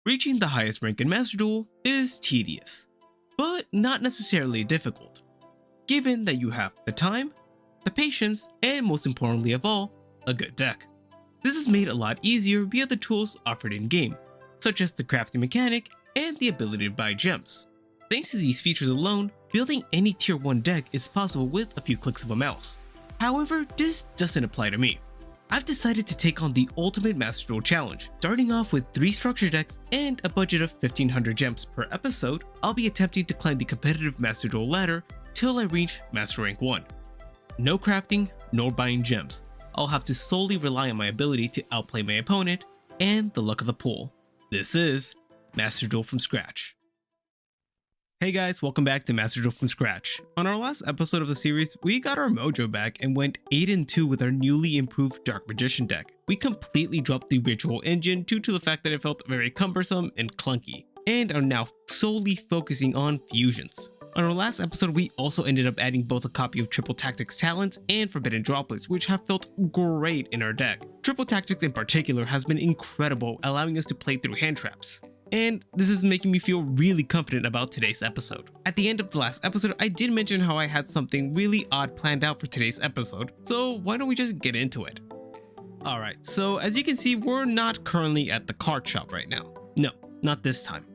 Reaching the highest rank in Master Duel is tedious, but not necessarily difficult, given that you have the time, the patience, and most importantly of all, a good deck. This is made a lot easier via the tools offered in-game, such as the crafting mechanic and the ability to buy gems. Thanks to these features alone, building any tier 1 deck is possible with a few clicks of a mouse. However, this doesn't apply to me. I've decided to take on the ultimate Master Duel challenge. Starting off with 3 structure decks and a budget of 1500 gems per episode, I'll be attempting to climb the competitive Master Duel ladder till I reach Master Rank 1. No crafting, nor buying gems. I'll have to solely rely on my ability to outplay my opponent and the luck of the pool. This is Master Duel from scratch. Hey guys, welcome back to Master Duel from scratch. On our last episode of the series, we got our mojo back and went 8-2 with our newly improved Dark Magician deck. We completely dropped the ritual engine due to the fact that it felt very cumbersome and clunky, and are now solely focusing on fusions. On our last episode, we also ended up adding both a copy of Triple Tactics Talents and Forbidden Droplets, which have felt great in our deck. Triple Tactics in particular has been incredible, allowing us to play through hand traps. And this is making me feel really confident about today's episode. At the end of the last episode, I did mention how I had something really odd planned out for today's episode, so why don't we just get into it? Alright, so as you can see, we're not currently at the card shop right now. No, not this time.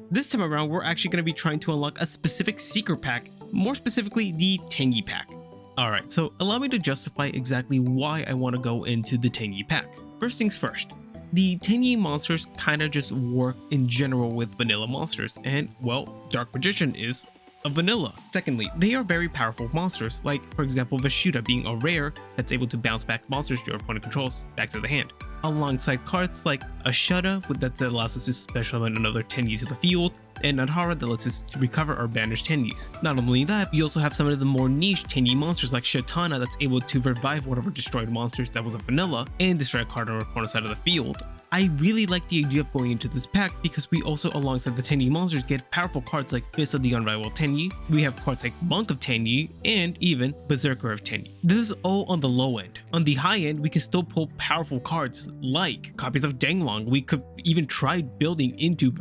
This time around, we're actually going to be trying to unlock a specific secret pack, more specifically the Tangy pack. Alright, so allow me to justify exactly why I want to go into the Tangy pack. First things first. The Tangy monsters kinda just work in general with vanilla monsters, and well, Dark Magician is a vanilla. Secondly, they are very powerful monsters, like for example Vashuda being a rare that's able to bounce back monsters your opponent controls back to the hand, alongside cards like Ashada that allows us to special summon another Tenyi to the field, and Nadhara that lets us recover our banished Tenyis. Not only that, you also have some of the more niche Tenyi monsters like Shatana that's able to revive one of our destroyed monsters that was a vanilla and destroy a card on our opponent's side of the field. I really like the idea of going into this pack because we also, alongside the Tenyi monsters, get powerful cards like Fist of the Unrivaled Tenyi, we have cards like Monk of Tenyi, and even Berserker of Tenyi. This is all on the low end. On the high end, we can still pull powerful cards like copies of Danglong. We could even try building into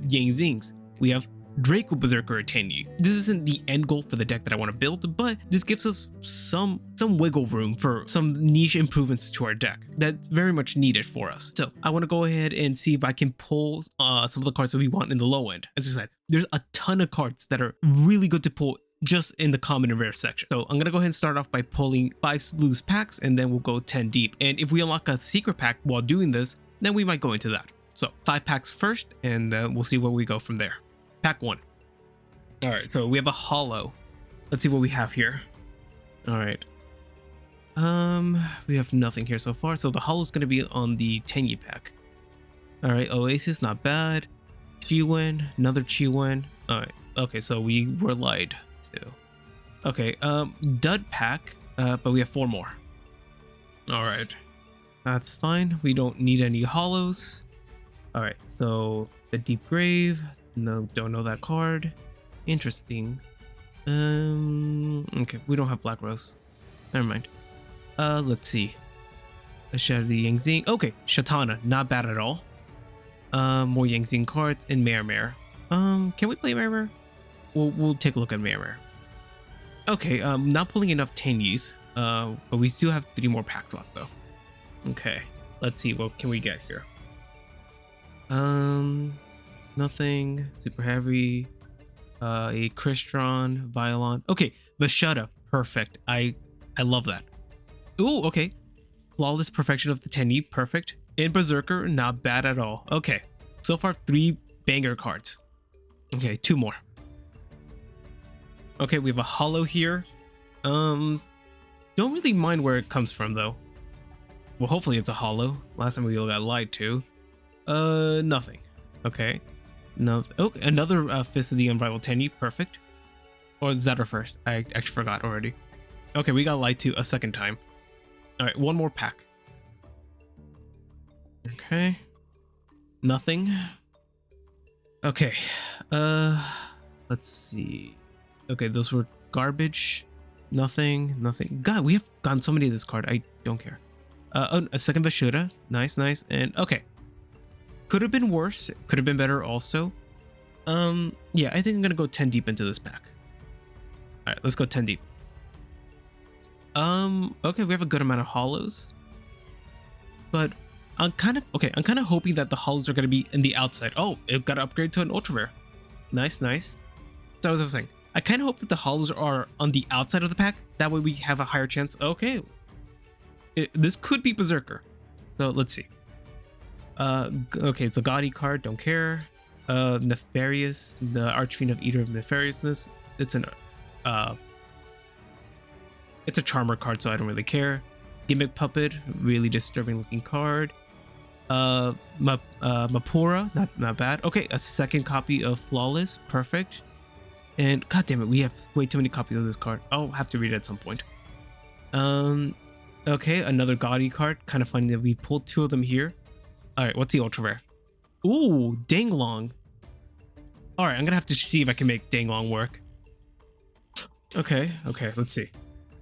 Yang Zings. We have Draco Berserker of Tenyi. This isn't the end goal for the deck that I want to build, but this gives us some wiggle room for some niche improvements to our deck that's very much needed for us. So I want to go ahead and see if I can pull some of the cards that we want in the low end. As I said, there's a ton of cards that are really good to pull just in the common and rare section. So I'm gonna go ahead and start off by pulling 5 loose packs, and then we'll go 10 deep. And if we unlock a secret pack while doing this, then we might go into that. So 5 packs first, and we'll see where we go from there. Pack 1. Alright, so we have a holo. Let's see what we have here. Alright. We have nothing here so far, so the holo is going to be on the Tenyi pack. Alright, Oasis, not bad. Chiwen, another Chiwen. Alright, okay, so we were lied to. Okay, Dud pack, but we have 4 more. Alright, that's fine. We don't need any holos. Alright, so the Deep Grave. No, don't know that card. Interesting. Okay, we don't have Black Rose. Never mind. Let's see. A Shadow the Yang Zing. Okay, Shatana, not bad at all. More Yang Zing cards and Mare. Can we play Mare? We'll take a look at Mare. Okay, not pulling enough Tenyis. But we still have 3 more packs left though. Okay, let's see what can we get here. Nothing super heavy. A Crystron, Violon. Okay, Vashuda, perfect. I love that. Ooh, okay. Flawless perfection of the Tenyi, perfect. And Berserker, not bad at all. Okay, so far 3 banger cards. Okay, 2 more. Okay, we have a holo here. Don't really mind where it comes from though. Well, hopefully it's a holo. Last time we all got lied to. Nothing. Okay. No. Okay, another Fist of the Unrivaled Tenyi, perfect. Or is that our first? I actually forgot already. Okay, we got lied to a second time. Alright, 1 more pack. Okay. Nothing. Okay. Let's see. Okay, those were garbage. Nothing. God, we have gotten so many of this card. I don't care. Oh, a second Vashuda. Nice. And okay. could have been worse. It could have been better also. Yeah, I think I'm gonna go 10 deep into this pack. All right, let's go 10 deep. Okay, we have a good amount of hollows, but I'm kind of hoping that the hollows are gonna be in the outside. Oh, it got to upgrade to an ultra rare. Nice, nice. So as I was saying, I kind of hope that the hollows are on the outside of the pack. That way we have a higher chance. Okay, this could be Berserker. So let's see. Okay, it's a gaudy card. Don't care. Nefarious, the Archfiend of Eater of Nefariousness. It's a charmer card, so I don't really care. Gimmick Puppet, really disturbing looking card. Mapura, not bad. Okay, a second copy of Flawless, perfect. And god damn it, we have way too many copies of this card. I'll have to read it at some point. Okay, another gaudy card. Kind of funny that we pulled 2 of them here. All right, what's the ultra rare? Ooh, Danglong. All right, I'm gonna have to see if I can make Danglong work. Okay, let's see.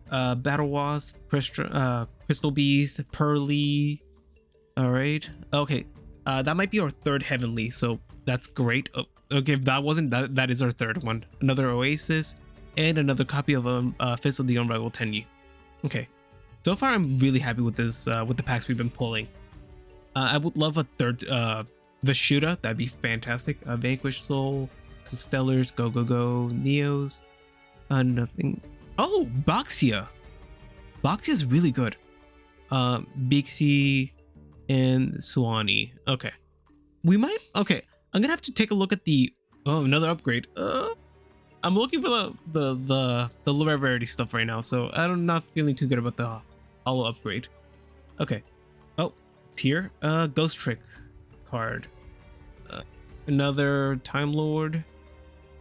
Battle Wasp, Crystal Beast, Pearly. All right. Okay, that might be our 3rd Heavenly, so that's great. Oh, okay, if that wasn't, that is our 3rd one. Another Oasis, and another copy of Fist of the Unrivaled Tenyi. Okay, so far I'm really happy with this, with the packs we've been pulling. I would love a 3rd Vishuda. That'd be fantastic. Vanquish Soul, Constellars, Go, Neos. Nothing. Oh, Boxia. Boxia's really good. Bixie and Suwani. Okay. We might. Okay. I'm gonna have to take a look at the. Oh, another upgrade. I'm looking for the low rarity stuff right now, so I'm not feeling too good about the hollow upgrade. Okay. Oh, it's here. Ghost Trick card. Another Time Lord.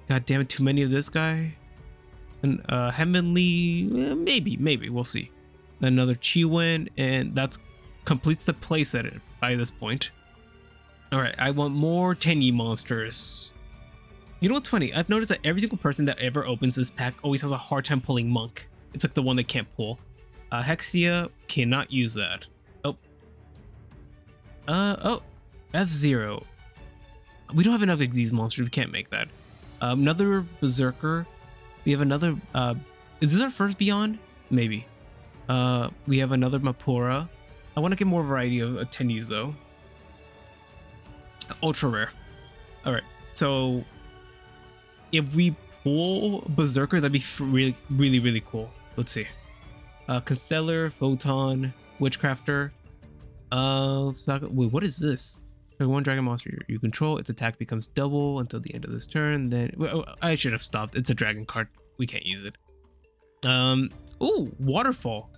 God damn it, too many of this guy. And Heavenly, maybe we'll see. Another Chiwen, and that's completes the playset by this point. All right, I want more Tenyi monsters. You know what's funny? I've noticed that every single person that ever opens this pack always has a hard time pulling Monk. It's like the one they can't pull. Hexia, cannot use that. Oh, F-Zero. We don't have enough Xyz monsters. We can't make that. Another Berserker. We have another. Is this our first Beyond? Maybe. We have another Mapura. I want to get more variety of Tenyis though. Ultra rare. All right. So if we pull Berserker, that'd be really cool. Let's see. Constellar, Photon, Witchcrafter. Wait, what is this? So one dragon monster you control, its attack becomes double until the end of this turn. Then I should have stopped. It's a dragon card. We can't use it. Ooh, Waterfall.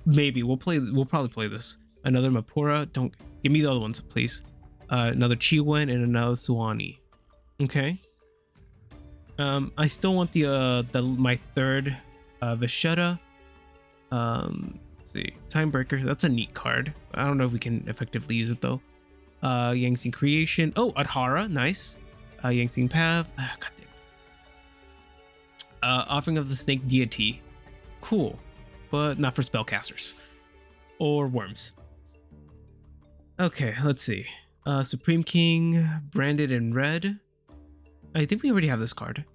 Maybe we'll probably play this. Another Mapura. Don't give me the other ones, please. Another Chiwen and another Suwani. Okay. I still want my 3rd Vishuda. Let's see. Timebreaker. That's a neat card. I don't know if we can effectively use it though. Yangtze Creation. Oh, Adhara. Nice. Yangtze Path. God damn. Offering of the Snake Deity. Cool. But not for spellcasters. Or worms. Okay, let's see. Supreme King. Branded in red. I think we already have this card.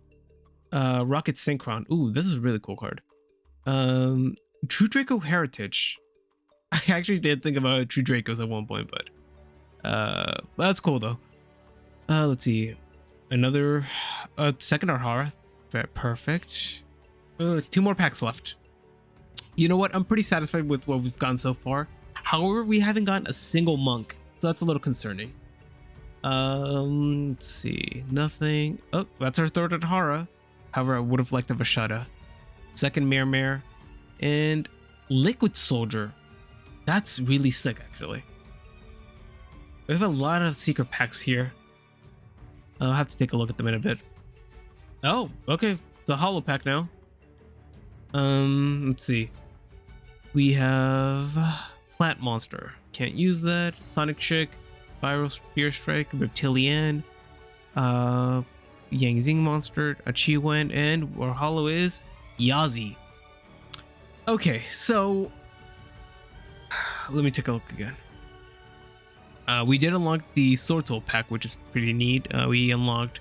Rocket Synchron. Ooh, this is a really cool card. True Draco Heritage. I actually did think about True Dracos at one point, but that's cool though. Let's see. Another second Arhara. Perfect. 2 more packs left. You know what? I'm pretty satisfied with what we've gotten so far. However, we haven't gotten a single monk, so that's a little concerning. Let's see. Nothing. Oh, that's our 3rd Adhara. However, I would have liked a Vishuda. Second Mare, and Liquid Soldier. That's really sick, actually. We have a lot of secret packs here. I'll have to take a look at them in a bit. Oh, okay. It's a holo pack now. Let's see. We have Plant Monster. Can't use that. Sonic Chick. Spiral Spear Strike. Reptilian. Yangzing Monster. A Chiwen. And our holo is Yazi. Okay, so let me take a look again. We did unlock the Sword Soul pack, which is pretty neat. We unlocked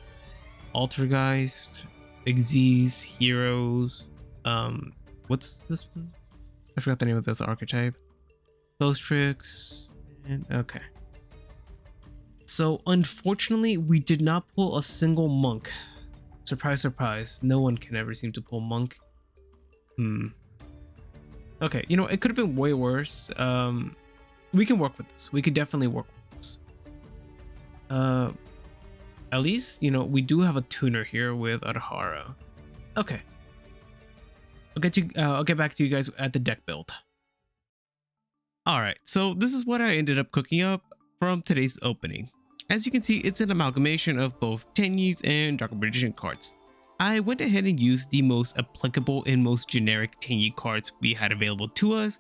Altergeist, Xyz, Heroes. What's this one? I forgot the name of this archetype. Those tricks. And okay. So unfortunately, we did not pull a single monk. Surprise, surprise. No one can ever seem to pull monk. Okay, you know, it could have been way worse. We can work with this. We could definitely work with this. At least, you know, we do have a tuner here with Adhara. Okay. I'll get back to you guys at the deck build. Alright, so this is what I ended up cooking up from today's opening. As you can see, it's an amalgamation of both Tenyis and Dark Magician cards. I went ahead and used the most applicable and most generic Tenyi cards we had available to us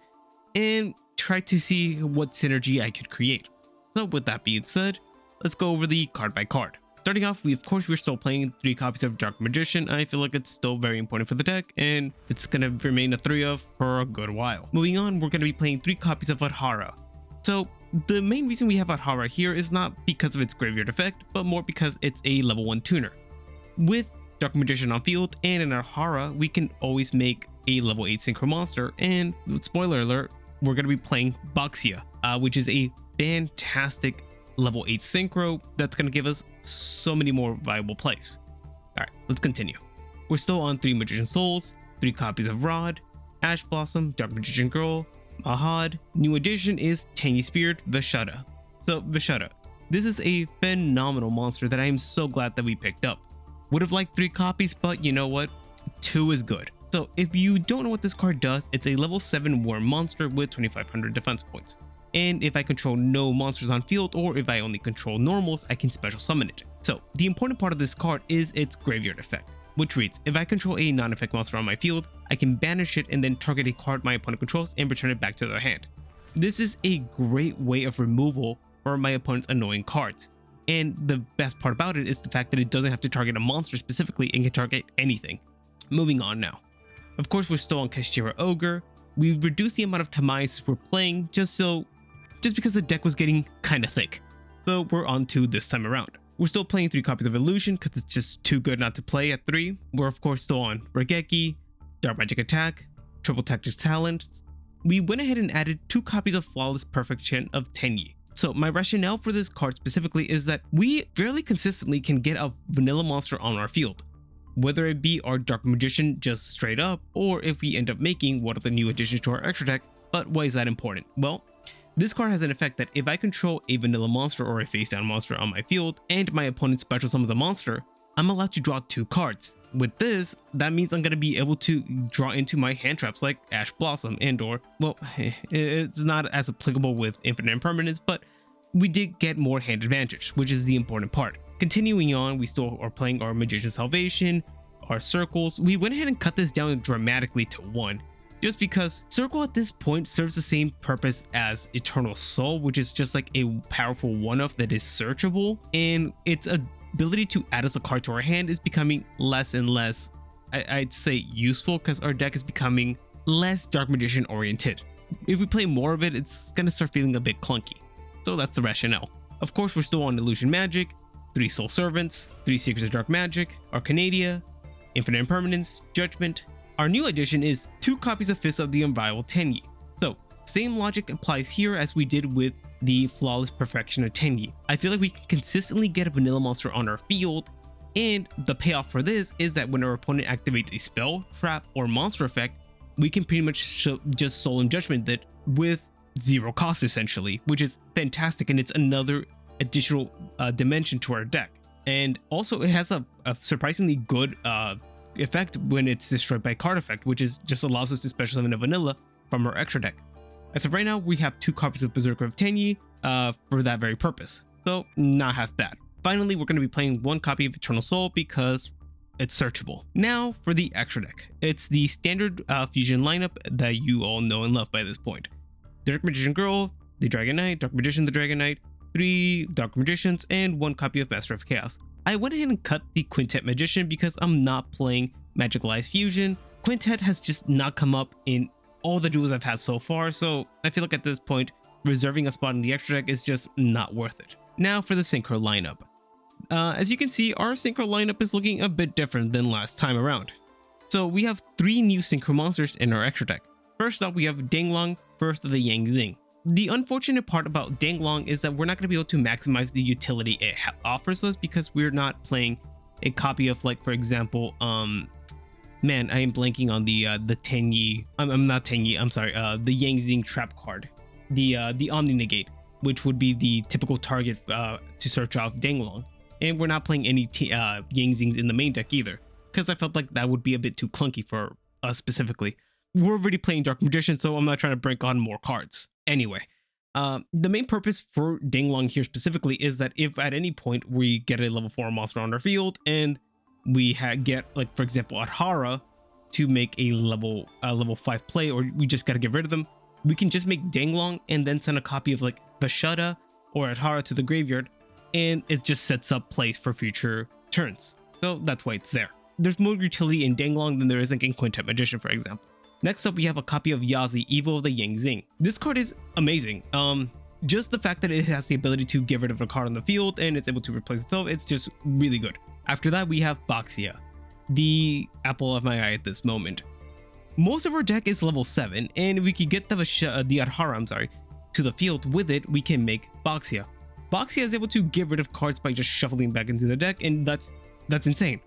and tried to see what synergy I could create. So with that being said, let's go over the card by card. Starting off, we're still playing 3 copies of Dark Magician. I feel like it's still very important for the deck, and it's gonna remain a 3 of for a good while. Moving on, we're gonna be playing 3 copies of Adhara. So the main reason we have Adhara here is not because of its graveyard effect, but more because it's a level 1 tuner. With Dark Magician on field and in Adhara, we can always make a level 8 synchro monster, and spoiler alert, we're gonna be playing Baxia, which is a fantastic level 8 synchro that's going to give us so many more viable plays. Alright, let's continue. We're still on 3 Magician Souls, 3 copies of Rod, Ash Blossom, Dark Magician Girl, Mahad. New addition is Tenyi Spirit, Vishada. So Vishada, this is a phenomenal monster that I am so glad that we picked up. Would have liked 3 copies, but you know what? 2 is good. So if you don't know what this card does, it's a level 7 worm monster with 2500 defense points. And if I control no monsters on field, or if I only control normals, I can special summon it. So the important part of this card is its graveyard effect, which reads, if I control a non-effect monster on my field, I can banish it and then target a card my opponent controls and return it back to their hand. This is a great way of removal for my opponent's annoying cards. And the best part about it is the fact that it doesn't have to target a monster specifically and can target anything. Moving on now. Of course, we're still on Kashtira Ogre. We reduced the amount of Tamais we're playing just because the deck was getting kinda thick. So we're on to this time around. We're still playing 3 copies of Illusion because it's just too good not to play at 3. We're of course still on Regeki, Dark Magic Attack, Triple Tactics Talents. We went ahead and added 2 copies of Flawless Perfection of Tenyi. So my rationale for this card specifically is that we fairly consistently can get a vanilla monster on our field. Whether it be our Dark Magician just straight up, or if we end up making one of the new additions to our extra deck. But why is that important? Well, this card has an effect that if I control a vanilla monster or a face down monster on my field and my opponent special summons a monster, I'm allowed to draw 2 cards. With this, that means I'm going to be able to draw into my hand traps like Ash Blossom and or, well, it's not as applicable with Infinite Impermanence, but we did get more hand advantage, which is the important part. Continuing on, we still are playing our Magician Salvation, our Circles. We went ahead and cut this down dramatically to 1. Just because Circle at this point serves the same purpose as Eternal Soul, which is just like a powerful one-off that is searchable, and its ability to add us a card to our hand is becoming less and less, I'd say, useful, because our deck is becoming less Dark Magician oriented. If we play more of it, it's gonna start feeling a bit clunky. So that's the rationale. Of course, we're still on Illusion Magic, 3 Soul Servants, 3 Secrets of Dark Magic, Arcanadia, Infinite Impermanence, Judgment. Our new addition is 2 copies of Fist of the Unrivaled Tenyi. So, same logic applies here as we did with the Flawless Perfection of Tenyi. I feel like we can consistently get a vanilla monster on our field, and the payoff for this is that when our opponent activates a spell, trap, or monster effect, we can pretty much just Soul and Judgment that with 0 cost essentially, which is fantastic, and it's another additional dimension to our deck. And also it has a surprisingly good effect when it's destroyed by card effect, which is just allows us to special summon a vanilla from our extra deck. As of right now, we have 2 copies of Berserker of Tenyi for that very purpose, so not half bad. Finally, we're going to be playing 1 copy of Eternal Soul because it's searchable. Now for the extra deck. It's the standard fusion lineup that you all know and love by this point. Dark Magician Girl, the Dragon Knight, Dark Magician, the Dragon Knight, 3 Dark Magicians, and 1 copy of Master of Chaos. I went ahead and cut the Quintet Magician because I'm not playing Magicalized Fusion. Quintet has just not come up in all the duels I've had so far, so I feel like at this point reserving a spot in the extra deck is just not worth it. Now for the synchro lineup. As you can see, our synchro lineup is looking a bit different than last time around. So we have 3 new synchro monsters in our extra deck. First up, we have Danglong, first of the Yang Zing. The unfortunate part about Danglong is that we're not going to be able to maximize the utility it offers us because we're not playing a copy of, like, for example, man, I am blanking on the Tenyi. I'm not Tenyi. I'm sorry. The Yang Zing trap card, the Omni Negate, which would be the typical target to search off Danglong. And we're not playing any Yang Zings in the main deck either, because I felt like that would be a bit too clunky for us specifically. We're already playing Dark Magician, so I'm not trying to bring on more cards. Anyway, the main purpose for Danglong here specifically is that if at any point we get a level 4 monster on our field and we get, like, for example, Adhara to make a level 5 play, or we just got to get rid of them, we can just make Danglong and then send a copy of, like, Vashada or Adhara to the graveyard, and it just sets up plays for future turns. So that's why it's there. There's more utility in Danglong than there is in Quintet Magician, for example. Next up, we have a copy of Yazi, Evil of the Yang Zing. This card is amazing. Just the fact that it has the ability to get rid of a card on the field and it's able to replace itself, it's just really good. After that, we have Baxia, the apple of my eye at this moment. Most of our deck is level 7, and if we could get the Adhara, to the field with it, we can make Baxia. Baxia is able to get rid of cards by just shuffling back into the deck, and that's insane.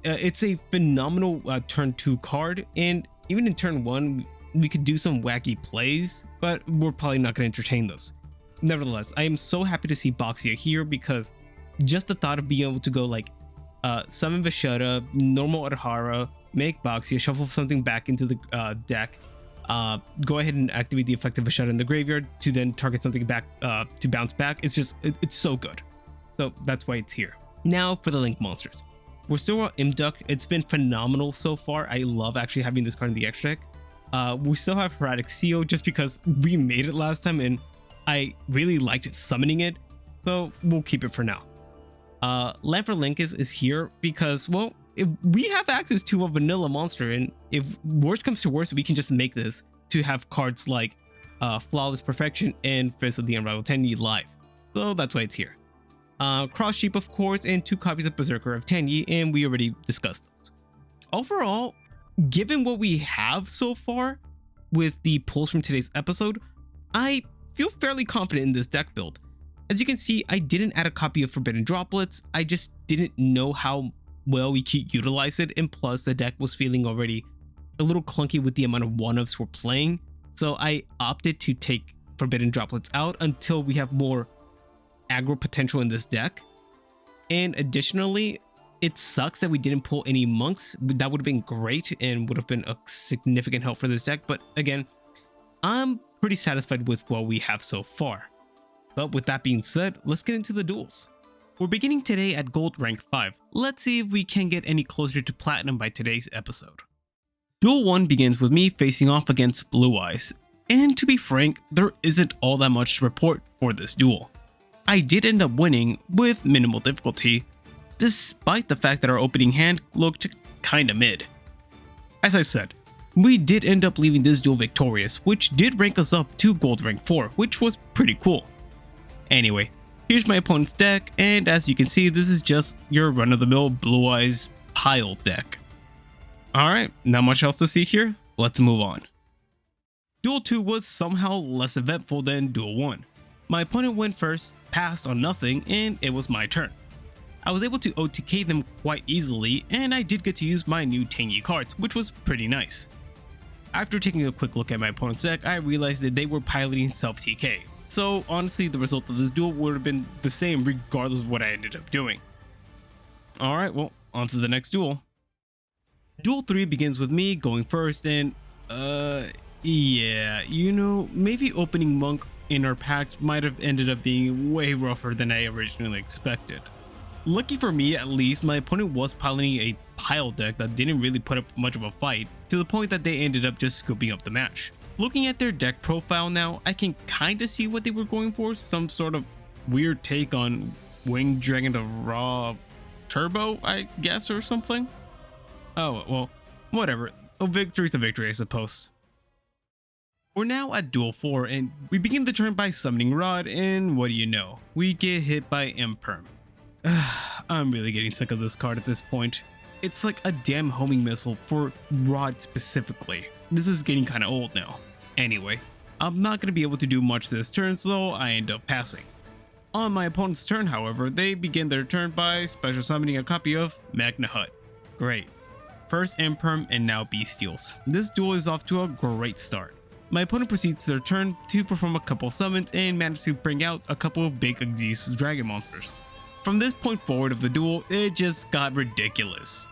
It's a phenomenal turn 2 card, and even in turn 1, we could do some wacky plays, but we're probably not going to entertain those. Nevertheless, I am so happy to see Baxia here because just the thought of being able to go, like, summon Vashada, normal Adhara, make Baxia, shuffle something back into the deck, go ahead and activate the effect of Vashada in the graveyard to then target something back to bounce back. It's so good. So that's why it's here. Now for the Link monsters. We're still on Imduk. It's been phenomenal so far. I love actually having this card in the extra deck. We still have Heradic Seal just because we made it last time and I really liked summoning it. So we'll keep it for now. Land for Link is here because, well, if we have access to a vanilla monster, and if worst comes to worst, we can just make this to have cards like Flawless Perfection and Fist of the Unrivaled Tenyi live. So that's why it's here. Cross Sheep, of course, and 2 copies of Berserker of Tenyi, and we already discussed those. Overall, given what we have so far with the pulls from today's episode, I feel fairly confident in this deck build. As you can see, I didn't add a copy of Forbidden Droplets. I just didn't know how well we could utilize it, and plus the deck was feeling already a little clunky with the amount of 1-ups we're playing, so I opted to take Forbidden Droplets out until we have more aggro potential in this deck. And additionally, it sucks that we didn't pull any monks. That would have been great and would have been a significant help for this deck, but again, I'm pretty satisfied with what we have so far. But with that being said, let's get into the duels. We're beginning today at gold rank 5. Let's see if we can get any closer to platinum by today's episode. Duel 1 begins with me facing off against Blue Eyes, and to be frank, there isn't all that much to report for this duel. I did end up winning with minimal difficulty, despite the fact that our opening hand looked kinda mid. As I said, we did end up leaving this duel victorious, which did rank us up to gold rank 4, which was pretty cool. Anyway, here's my opponent's deck, and as you can see, this is just your run-of-the-mill Blue Eyes pile deck. Alright, not much else to see here, let's move on. Duel 2 was somehow less eventful than Duel 1. My opponent went first, passed on nothing, and it was my turn. I was able to OTK them quite easily, and I did get to use my new Tenyi cards, which was pretty nice. After taking a quick look at my opponent's deck, I realized that they were piloting self-TK. So honestly, the result of this duel would have been the same regardless of what I ended up doing. Alright, well, on to the next duel. Duel 3 begins with me going first, and yeah, you know, maybe opening Monk in our packs might have ended up being way rougher than I originally expected. Lucky for me, at least, my opponent was piloting a pile deck that didn't really put up much of a fight, to the point that they ended up just scooping up the match. Looking at their deck profile now, I can kinda see what they were going for, some sort of weird take on Winged Dragon of Raw Turbo, I guess, or something? Oh, well, whatever. A victory's a victory, I suppose. We're now at Duel 4 and we begin the turn by summoning Rod, and what do you know? We get hit by Imperm. I'm really getting sick of this card at this point. It's like a damn homing missile for Rod specifically. This is getting kinda old now. Anyway, I'm not going to be able to do much this turn, so I end up passing. On my opponent's turn, however, they begin their turn by special summoning a copy of Magna Hut. Great. First Imperm and now Bestials. This duel is off to a great start. My opponent proceeds their turn to perform a couple summons and manage to bring out a couple of big Xyz dragon monsters. From this point forward of the duel, it just got ridiculous.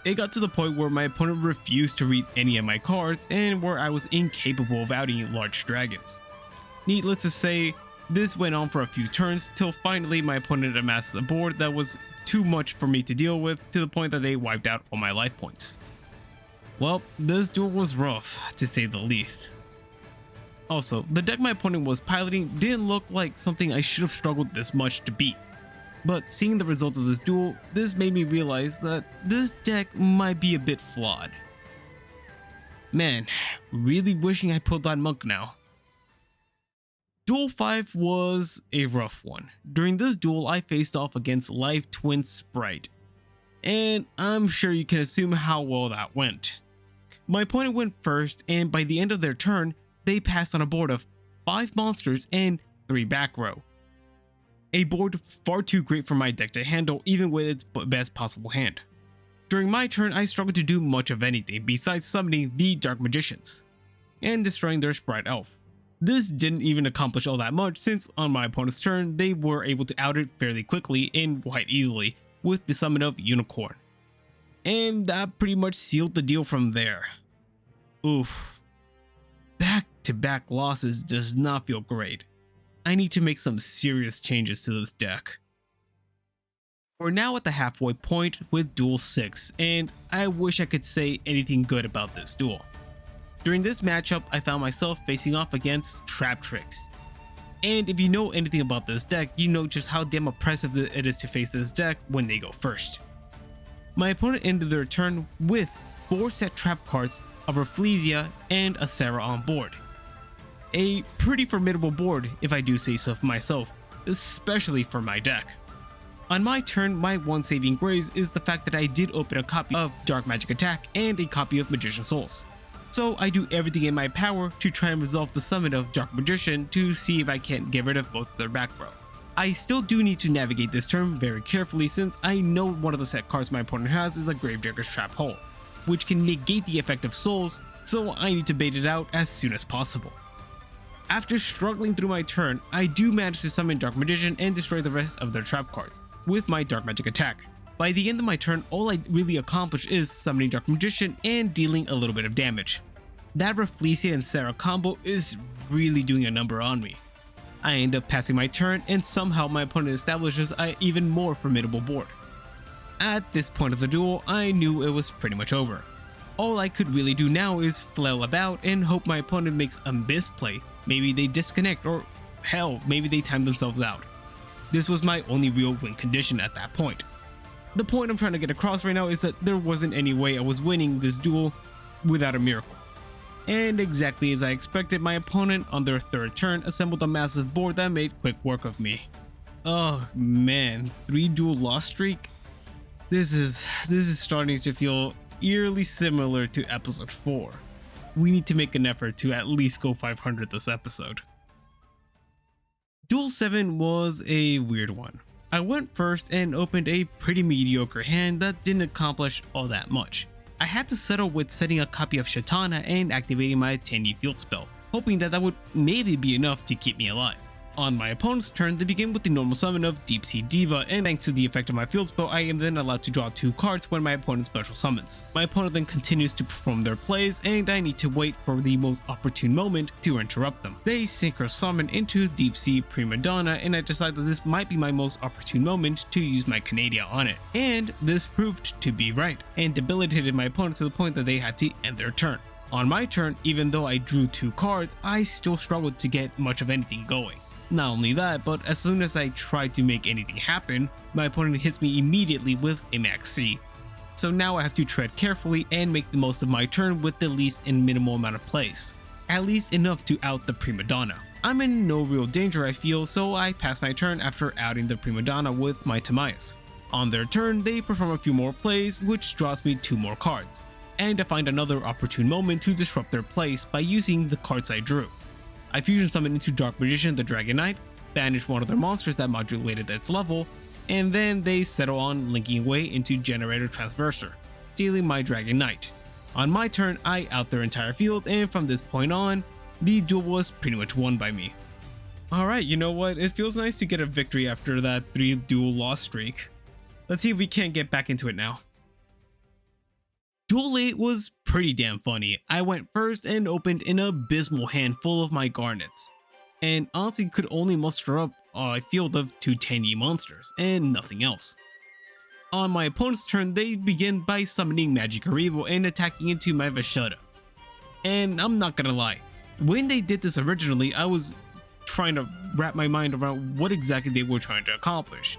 It got to the point where my opponent refused to read any of my cards and where I was incapable of outing large dragons. Needless to say, this went on for a few turns till finally my opponent amasses a board that was too much for me to deal with, to the point that they wiped out all my life points. Well, this duel was rough, to say the least. Also, the deck my opponent was piloting didn't look like something I should have struggled this much to beat. But seeing the results of this duel, this made me realize that this deck might be a bit flawed. Man, really wishing I pulled that monk now. Duel 5 was a rough one. During this duel, I faced off against Life Twin Sprite, and I'm sure you can assume how well that went. My opponent went first, and by the end of their turn, they passed on a board of 5 monsters and 3 back row. A board far too great for my deck to handle, even with its best possible hand. During my turn, I struggled to do much of anything besides summoning the Dark Magicians and destroying their Sprite Elf. This didn't even accomplish all that much, since on my opponent's turn, they were able to out it fairly quickly and quite easily with the summon of Unicorn. And that pretty much sealed the deal from there. Oof. Back-to-back losses does not feel great. I need to make some serious changes to this deck. We're now at the halfway point with Duel 6, and I wish I could say anything good about this duel. During this matchup, I found myself facing off against Trap Tricks. And if you know anything about this deck, you know just how damn oppressive it is to face this deck when they go first. My opponent ended their turn with 4 set trap cards, a Rafflesia, and a Sarah on board. A pretty formidable board, if I do say so myself, especially for my deck. On my turn, my one saving grace is the fact that I did open a copy of Dark Magic Attack and a copy of Magician Souls. So I do everything in my power to try and resolve the summon of Dark Magician to see if I can't get rid of both of their back row. I still do need to navigate this turn very carefully, since I know one of the set cards my opponent has is a Gravedigger's Trap Hole, which can negate the effect of Souls, so I need to bait it out as soon as possible. After struggling through my turn, I do manage to summon Dark Magician and destroy the rest of their trap cards with my Dark Magic Attack. By the end of my turn, all I really accomplished is summoning Dark Magician and dealing a little bit of damage. That Rafflesia and Sarah combo is really doing a number on me. I end up passing my turn, and somehow my opponent establishes an even more formidable board. At this point of the duel, I knew it was pretty much over. All I could really do now is flail about and hope my opponent makes a misplay. Maybe they disconnect, or hell, maybe they time themselves out. This was my only real win condition at that point. The point I'm trying to get across right now is that there wasn't any way I was winning this duel without a miracle. And exactly as I expected, my opponent on their third turn assembled a massive board that made quick work of me. Oh man, 3 duel loss streak? This is starting to feel eerily similar to episode 4. We need to make an effort to at least go 500 this episode. Duel 7 was a weird one. I went first and opened a pretty mediocre hand that didn't accomplish all that much. I had to settle with setting a copy of Shatana and activating my 10-year field spell, hoping that would maybe be enough to keep me alive. On my opponent's turn, they begin with the normal summon of Deep Sea Diva, and thanks to the effect of my field spell, I am then allowed to draw 2 cards when my opponent special summons. My opponent then continues to perform their plays, and I need to wait for the most opportune moment to interrupt them. They synchro summon into Deep Sea Prima Donna, and I decide that this might be my most opportune moment to use my Canadia on it. And this proved to be right, and debilitated my opponent to the point that they had to end their turn. On my turn, even though I drew 2 cards, I still struggled to get much of anything going. Not only that, but as soon as I try to make anything happen, my opponent hits me immediately with a max C. So now I have to tread carefully and make the most of my turn with the least and minimal amount of plays. at least enough to out the prima donna. I'm in no real danger I feel, so I pass my turn after outing the prima donna with my Timaeus. On their turn, they perform a few more plays, which draws me 2 more cards, and I find another opportune moment to disrupt their place by using the cards I drew. I fusion summon into Dark Magician the Dragon Knight, banish one of their monsters that modulated its level, and then they settle on linking away into Generator Transverser, stealing my Dragon Knight. On my turn, I out their entire field, and from this point on, the duel was pretty much won by me. Alright, you know what, it feels nice to get a victory after that 3 duel loss streak. Let's see if we can't get back into it now. Duel 8 was pretty damn funny. I went first and opened an abysmal hand full of my Garnets, and honestly could only muster up a field of 2 10E monsters, and nothing else. On my opponent's turn, they begin by summoning Magikaribo and attacking into my Vashetta. And I'm not gonna lie, when they did this originally, I was trying to wrap my mind around what exactly they were trying to accomplish.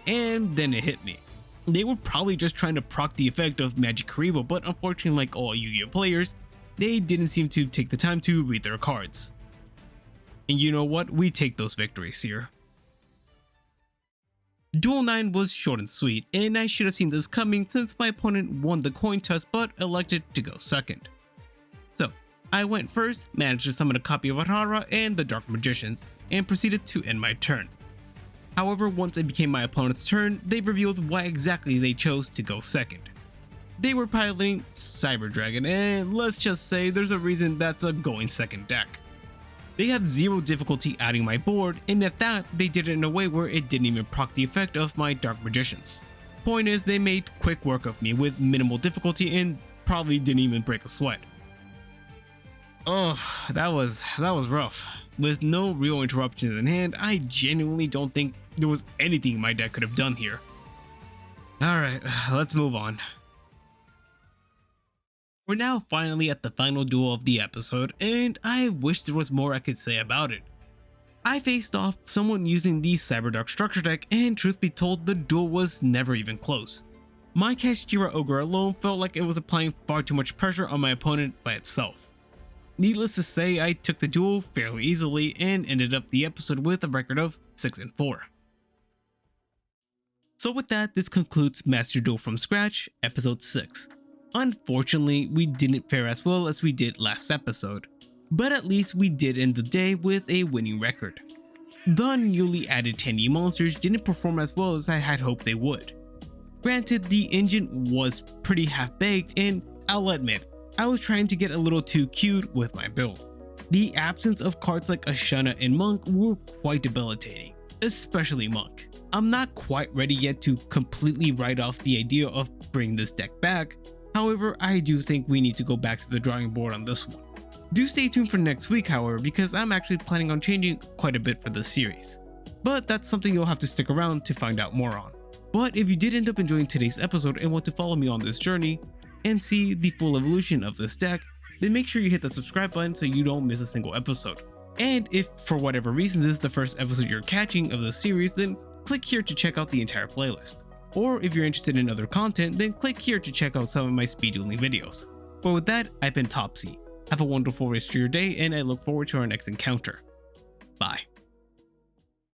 And then it hit me. They were probably just trying to proc the effect of Magikaribo, but unfortunately, like all Yu-Gi-Oh players, they didn't seem to take the time to read their cards. And you know what? We take those victories here. Duel 9 was short and sweet, and I should have seen this coming since my opponent won the coin toss but elected to go second. So, I went first, managed to summon a copy of Arara and the Dark Magicians, and proceeded to end my turn. However, once it became my opponent's turn, they revealed why exactly they chose to go second. They were piloting Cyber Dragon, and let's just say there's a reason that's a going second deck. They have 0 difficulty adding my board, and at that, they did it in a way where it didn't even proc the effect of my Dark Magicians. Point is, they made quick work of me with minimal difficulty and probably didn't even break a sweat. Oh, that was rough. With no real interruptions in hand, I genuinely don't think there was anything my deck could have done here. Alright, let's move on. We're now finally at the final duel of the episode, and I wish there was more I could say about it. I faced off someone using the Cyberdark structure deck, and truth be told, the duel was never even close. My Kashtira Ogre alone felt like it was applying far too much pressure on my opponent by itself. Needless to say, I took the duel fairly easily and ended up the episode with a record of 6-4. So with that, this concludes Master Duel from Scratch, episode 6. Unfortunately, we didn't fare as well as we did last episode, but at least we did end the day with a winning record. The newly added 10E monsters didn't perform as well as I had hoped they would. Granted, the engine was pretty half-baked, and I'll admit, I was trying to get a little too cute with my build. The absence of cards like Ashana and Monk were quite debilitating, especially Monk. I'm not quite ready yet to completely write off the idea of bringing this deck back. However, I do think we need to go back to the drawing board on this one. Do stay tuned for next week, however, because I'm actually planning on changing quite a bit for this series. But that's something you'll have to stick around to find out more on. But if you did end up enjoying today's episode and want to follow me on this journey and see the full evolution of this deck, then make sure you hit that subscribe button so you don't miss a single episode. And if for whatever reason this is the first episode you're catching of the series, then click here to check out the entire playlist. Or if you're interested in other content, then click here to check out some of my speed dueling videos. But with that, I've been Topsy. Have a wonderful rest of your day, and I look forward to our next encounter. Bye.